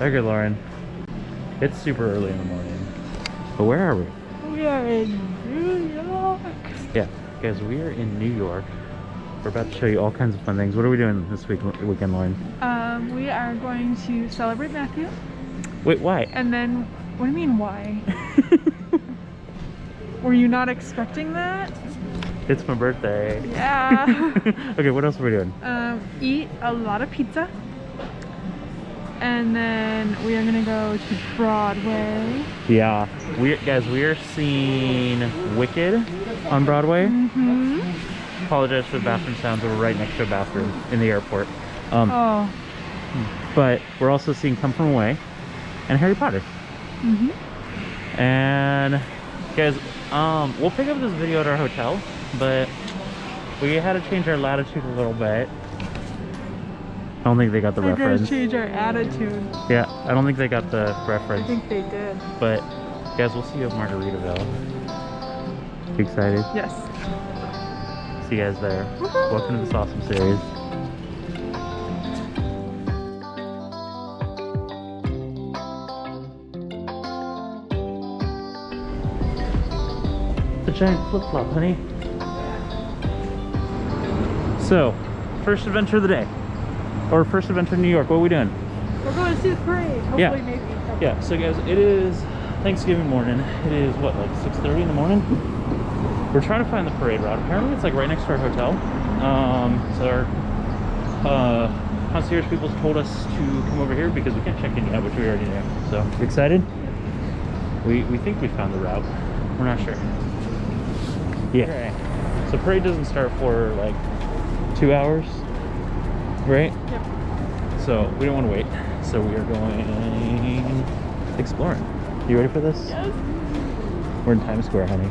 Okay, Lauren. It's super early in the morning. But where are we? We are in New York. Yeah, guys, we are in New York. We're about to show you all kinds of fun things. What are we doing this weekend, Lauren? We are going to celebrate Matthew. Wait, why? And then, what do you mean why? Were you not expecting that? It's my birthday. Yeah. Okay, what else are we doing? Eat a lot of pizza. And then we are gonna go to Broadway. Yeah, we are seeing Wicked on Broadway. Mm-hmm. Apologize for the bathroom sounds. We're right next to a bathroom in the airport. Oh. But we're also seeing Come From Away and Harry Potter. Mm-hmm. And guys, we'll pick up this video at our hotel, but we had to change our latitude a little bit. I don't think they got the reference. We're gonna change our attitude. Yeah, I don't think they got the reference. I think they did. But guys, we'll see you at Margaritaville. You excited? Yes. See you guys there. Welcome to this awesome series. The giant flip-flop, honey. So, first adventure of the day. Or first adventure in New York. What are we doing? We're going to see the parade. Hopefully, Yeah. maybe. Yeah, so guys, it is Thanksgiving morning. It is, what, like 6:30 in the morning? We're trying to find the parade route. Apparently it's like right next to our hotel. So our concierge people told us to come over here because we can't check in yet, which we already knew. So, you excited? We think we found the route. We're not sure. Yeah. Okay. So parade doesn't start for like 2 hours, right? Yep. So we don't want to wait. So we are going exploring. You ready for this? Yes. We're in Times Square, honey.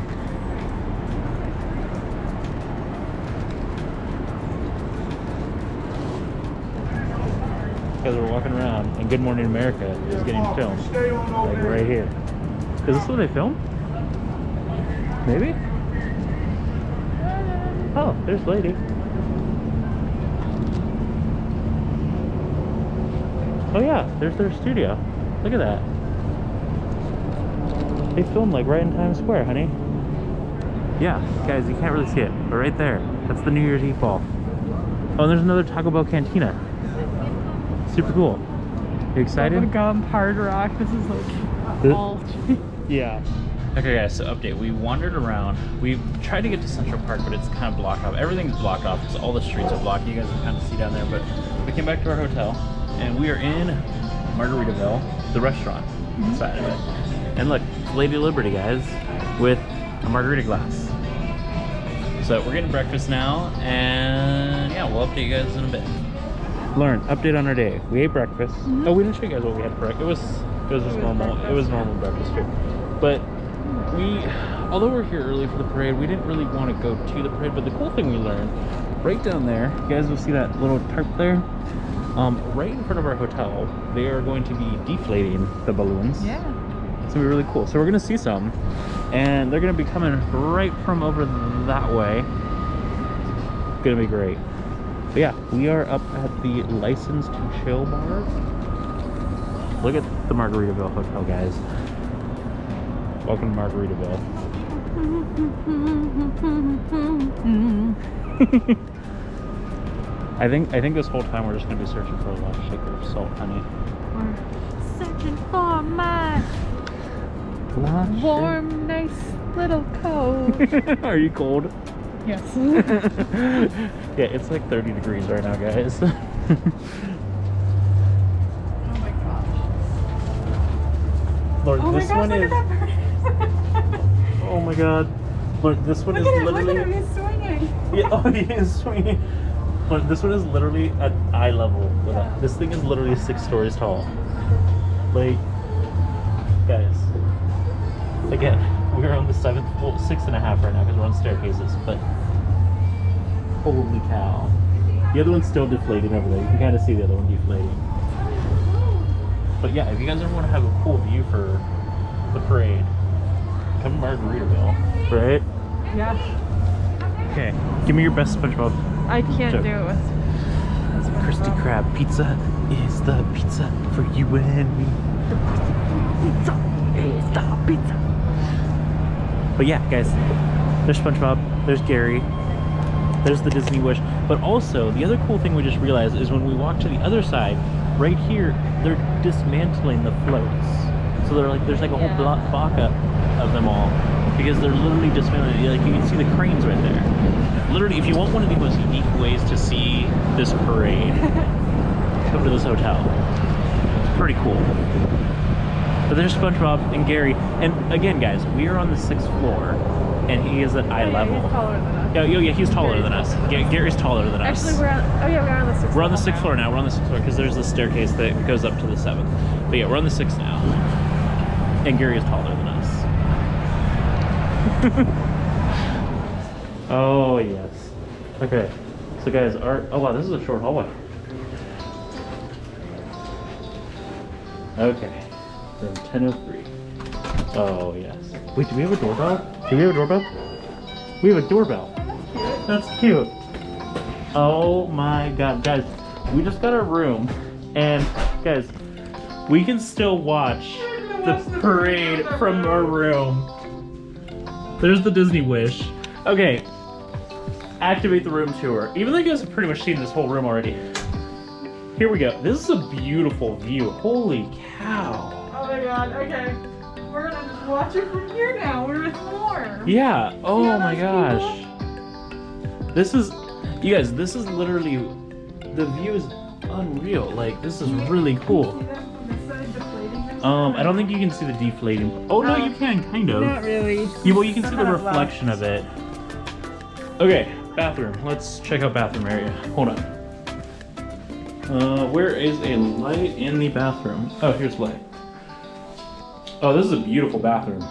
Because we're walking around and Good Morning America is getting filmed. Like right here. Is this what they film? Maybe? Oh, there's Lady. Oh yeah, there's their studio. Look at that. They filmed like right in Times Square, honey. Yeah, guys, you can't really see it, but right there, that's the New Year's Eve ball. Oh, and there's another Taco Bell cantina. Super cool. You excited? Gump, Hard Rock. This is like all. Yeah. Okay guys, so update. We wandered around. We tried to get to Central Park, but it's kind of blocked off. Everything's blocked off because all the streets are blocked. You guys can kind of see down there, but we came back to our hotel and we are in Margaritaville, the restaurant inside of it. And look, it's Lady Liberty, guys, with a margarita glass. So we're getting breakfast now, and yeah, we'll update you guys in a bit. Lauren, update on our day. We ate breakfast. Oh, we didn't show you guys what we had for breakfast. It was just normal. It was normal breakfast too. But although we're here early for the parade, we didn't really want to go to the parade. But the cool thing we learned, right down there, you guys will see that little tarp there. Right in front of our hotel, they are going to be deflating the balloons. Yeah. It's gonna be really cool. So we're gonna see some, and they're gonna be coming right from over that way. It's gonna be great. But yeah, we are up at the License to Chill bar. Look at the Margaritaville Hotel, guys. Welcome to Margaritaville. I think this whole time we're just gonna be searching for a lost shaker of salt, honey. We're searching for my Lost warm, nice little coat. Are you cold? Yes. Yeah, it's like 30 degrees right now, guys. Oh my gosh. Lord, Oh my this gosh, one look is. at that bird. Oh my god. Lord, this one Look is at him, literally. look at him, he's swinging. Yeah, oh, he is swinging. Lord, this one is literally at eye level with that. This thing is literally 6 stories tall. Like, guys. Again, we're on the 7th, well, 6.5 right now because we're on staircases, but holy cow. The other one's still deflating over there. You can kind of see the other one deflating. But yeah, if you guys ever want to have a cool view for the parade, come to Margaritaville, right? Yeah. Okay, give me your best SpongeBob. I can't joke. do it with Krusty Krab pizza is the pizza for you and me. Pizza is the pizza. But yeah, guys, there's SpongeBob, there's Gary, there's the Disney Wish. But also, the other cool thing we just realized is when we walk to the other side, right here, they're dismantling the floats. So there's like a whole block of them all because they're literally dismantling. Like you can see the cranes right there. Literally, if you want one of the most unique ways to see this parade, come to this hotel. It's pretty cool. But there's SpongeBob and Gary, and again, guys, we are on the 6th floor, and he is at eye level. He's taller than us. Yeah, he's taller than us. Gary's taller than us. Actually, we're on the 6th. We're on the 6th floor now. We're on the 6th floor because there's the staircase that goes up to the 7th. But yeah, we're on the 6th now, and Gary is taller than us. Oh yes. Okay. So guys, oh wow, this is a short hallway. Okay. Room 1003. Oh yes. Wait, do we have a doorbell? Do we have a doorbell? We have a doorbell. That's cute. Oh my god, guys, we just got a room, and guys, we can still watch the parade from our room. There's the Disney Wish. Okay, activate the room tour. Even though you guys have pretty much seen this whole room already. Here we go. This is a beautiful view. Holy cow. Oh my god, okay. We're gonna just watch it from here now. We're with more. Yeah, oh my gosh. This is, you guys, this is literally, the view is unreal. Like, this is really cool. I don't think you can see the deflating. Oh no, you can, kind of. Not really. Yeah, well, you can see the reflection of it. Okay, bathroom. Let's check out bathroom area. Hold on. Where is a light in the bathroom? Oh, here's light. Oh, this is a beautiful bathroom.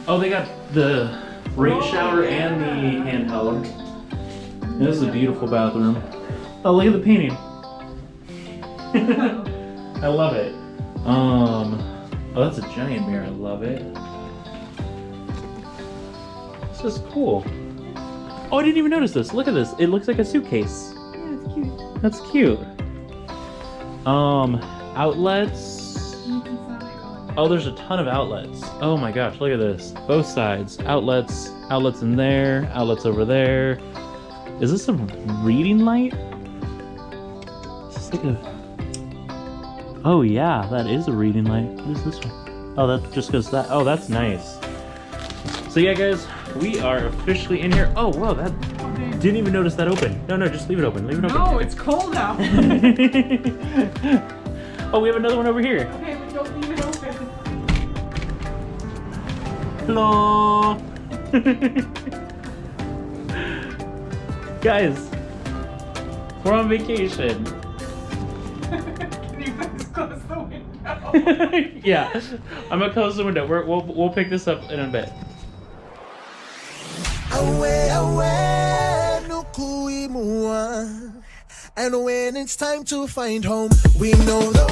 Oh, they got the rain shower and the handheld. This is a beautiful bathroom. Oh, look at the painting. I love it. Oh, that's a giant mirror. I love it. This is cool. Oh, I didn't even notice this. Look at this. It looks like a suitcase. Yeah, it's cute. That's cute. Outlets. Oh, there's a ton of outlets. Oh my gosh, look at this. Both sides. Outlets. Outlets in there. Outlets over there. Is this a reading light? Is this like a... Oh yeah, that is a reading light. What is this one? Oh, that just goes that. Oh, that's nice. So yeah, guys, we are officially in here. Oh, whoa, that didn't even notice that open. No, just leave it open. Leave it open. No, it's cold out. Oh, we have another one over here. Okay, but don't leave it open. Hello. Guys, we're on vacation. Can you please close the window? Yeah, I'm gonna close the window. We'll pick this up in a bit. And when it's time to find home, we know the